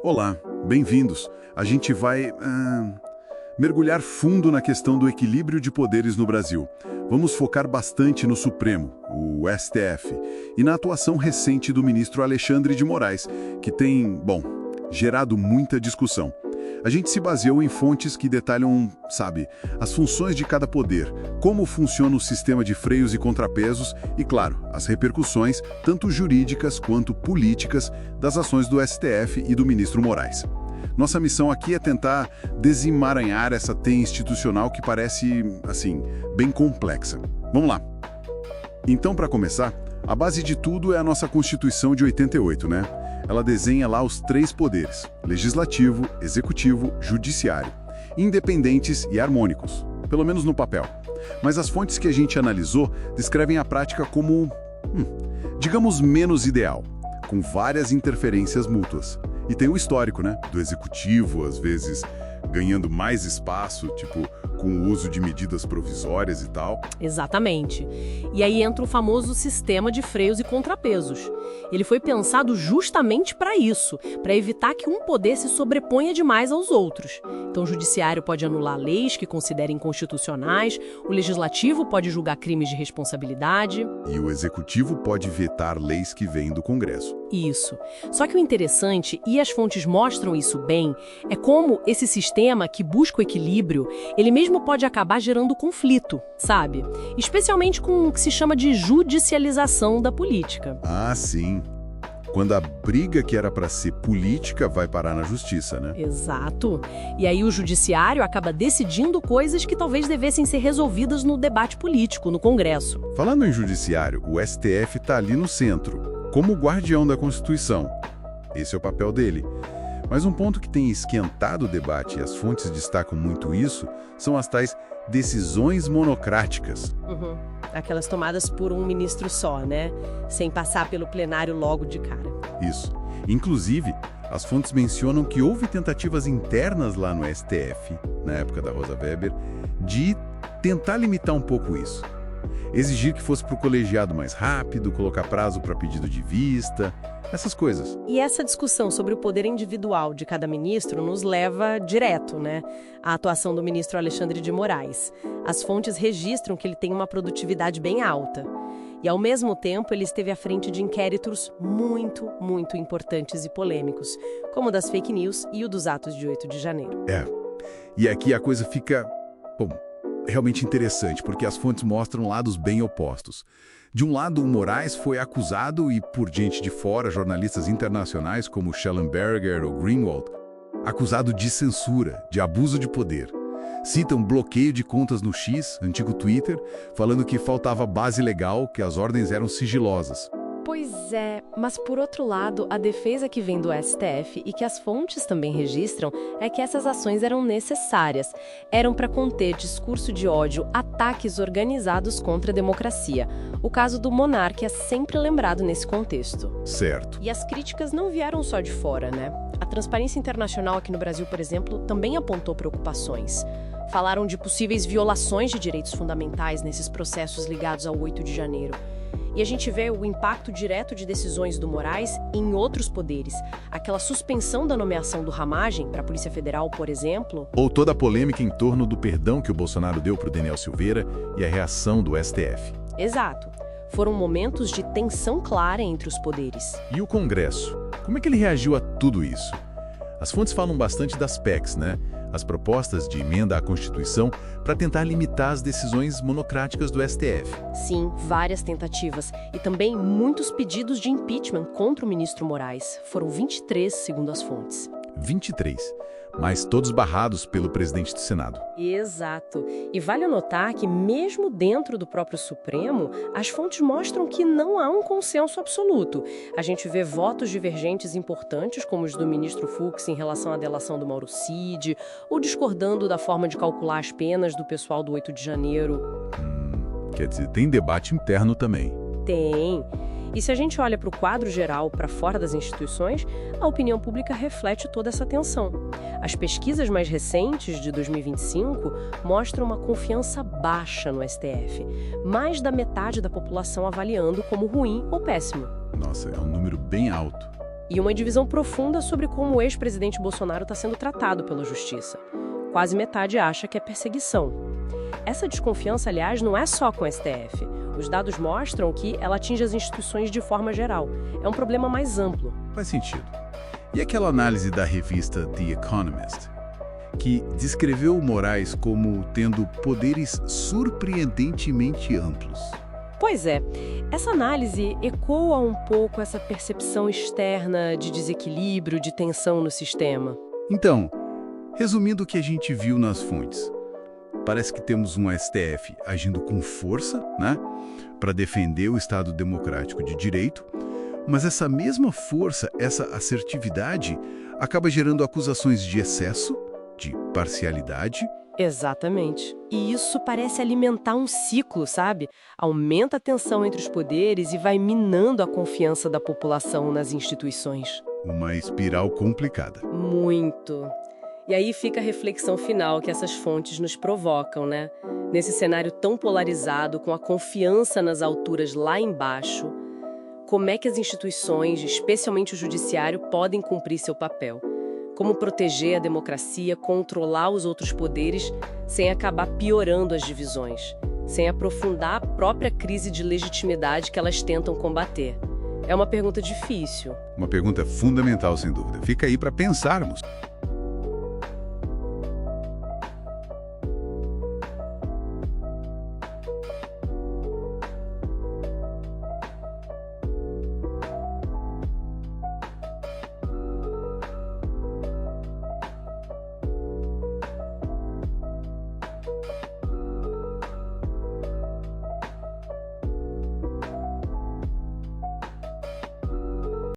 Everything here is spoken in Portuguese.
Olá, bem-vindos. A gente vai mergulhar fundo na questão do equilíbrio de poderes no Brasil. Vamos focar bastante no Supremo, o STF, e na atuação recente do ministro Alexandre de Moraes, que tem, gerado muita discussão. A gente se baseou em fontes que detalham, as funções de cada poder, como funciona o sistema de freios e contrapesos e, claro, as repercussões, tanto jurídicas quanto políticas, das ações do STF e do ministro Moraes. Nossa missão aqui é tentar desemaranhar essa teia institucional que parece, bem complexa. Vamos lá. Então, para começar, a base de tudo é a nossa Constituição de 88, né? Ela desenha lá os três poderes, legislativo, executivo, judiciário, independentes e harmônicos, pelo menos no papel. Mas as fontes que a gente analisou descrevem a prática como, digamos, menos ideal, com várias interferências mútuas. E tem o histórico, né, do executivo, às vezes ganhando mais espaço, com o uso de medidas provisórias e tal. Exatamente. E aí entra o famoso sistema de freios e contrapesos. Ele foi pensado justamente para isso, para evitar que um poder se sobreponha demais aos outros. Então o judiciário pode anular leis que considera inconstitucionais, o legislativo pode julgar crimes de responsabilidade. E o executivo pode vetar leis que vêm do Congresso. Isso. Só que o interessante, e as fontes mostram isso bem, é como esse sistema que busca o equilíbrio, ele mesmo pode acabar gerando conflito, sabe? Especialmente com o que se chama de judicialização da política. Ah, sim. Quando a briga que era para ser política vai parar na justiça, né? Exato. E aí o judiciário acaba decidindo coisas que talvez devessem ser resolvidas no debate político, no Congresso. Falando em judiciário, o STF está ali no centro, como guardião da Constituição. Esse é o papel dele. Mas um ponto que tem esquentado o debate, e as fontes destacam muito isso, são as tais decisões monocráticas. Aquelas tomadas por um ministro só, né? Sem passar pelo plenário logo de cara. Isso. Inclusive, as fontes mencionam que houve tentativas internas lá no STF, na época da Rosa Weber, de tentar limitar um pouco isso. Exigir que fosse para o colegiado mais rápido, colocar prazo para pedido de vista, essas coisas. E essa discussão sobre o poder individual de cada ministro nos leva direto, à atuação do ministro Alexandre de Moraes. As fontes registram que ele tem uma produtividade bem alta. E, ao mesmo tempo, ele esteve à frente de inquéritos muito, muito importantes e polêmicos, como o das fake news e o dos atos de 8 de janeiro. E aqui a coisa fica, realmente interessante, porque as fontes mostram lados bem opostos. De um lado, o Moraes foi acusado e, por gente de fora, jornalistas internacionais como Schellenberger ou Greenwald, acusado de censura, de abuso de poder. Citam bloqueio de contas no X, antigo Twitter, falando que faltava base legal, que as ordens eram sigilosas. Pois é, mas por outro lado, a defesa que vem do STF e que as fontes também registram é que essas ações eram necessárias. Eram para conter discurso de ódio, ataques organizados contra a democracia. O caso do monarca é sempre lembrado nesse contexto. Certo. E as críticas não vieram só de fora, A Transparência Internacional aqui no Brasil, por exemplo, também apontou preocupações. Falaram de possíveis violações de direitos fundamentais nesses processos ligados ao 8 de janeiro. E a gente vê o impacto direto de decisões do Moraes em outros poderes. Aquela suspensão da nomeação do Ramagem para a Polícia Federal, por exemplo. Ou toda a polêmica em torno do perdão que o Bolsonaro deu para o Daniel Silveira e a reação do STF. Exato. Foram momentos de tensão clara entre os poderes. E o Congresso? Como é que ele reagiu a tudo isso? As fontes falam bastante das PECs, as propostas de emenda à Constituição para tentar limitar as decisões monocráticas do STF. Sim, várias tentativas. E também muitos pedidos de impeachment contra o ministro Moraes. Foram 23, segundo as fontes. 23, mas todos barrados pelo presidente do Senado. Exato. E vale notar que mesmo dentro do próprio Supremo, as fontes mostram que não há um consenso absoluto. A gente vê votos divergentes importantes, como os do ministro Fux em relação à delação do Mauro Cid, ou discordando da forma de calcular as penas do pessoal do 8 de janeiro. Quer dizer, tem debate interno também. Tem. E se a gente olha para o quadro geral, para fora das instituições, a opinião pública reflete toda essa tensão. As pesquisas mais recentes, de 2025, mostram uma confiança baixa no STF. Mais da metade da população avaliando como ruim ou péssimo. Nossa, é um número bem alto. E uma divisão profunda sobre como o ex-presidente Bolsonaro está sendo tratado pela justiça. Quase metade acha que é perseguição. Essa desconfiança, aliás, não é só com o STF. Os dados mostram que ela atinge as instituições de forma geral. É um problema mais amplo. Faz sentido. E aquela análise da revista The Economist, que descreveu o Moraes como tendo poderes surpreendentemente amplos? Pois é, essa análise ecoa um pouco essa percepção externa de desequilíbrio, de tensão no sistema. Então, resumindo o que a gente viu nas fontes, parece que temos um STF agindo com força, né, para defender o Estado democrático de direito, mas essa mesma força, essa assertividade, acaba gerando acusações de excesso, de parcialidade. Exatamente. E isso parece alimentar um ciclo, sabe? Aumenta a tensão entre os poderes e vai minando a confiança da população nas instituições. Uma espiral complicada. Muito. E aí fica a reflexão final que essas fontes nos provocam, né? Nesse cenário tão polarizado, com a confiança nas alturas lá embaixo, como é que as instituições, especialmente o judiciário, podem cumprir seu papel? Como proteger a democracia, controlar os outros poderes, sem acabar piorando as divisões, sem aprofundar a própria crise de legitimidade que elas tentam combater? É uma pergunta difícil. Uma pergunta fundamental, sem dúvida. Fica aí para pensarmos.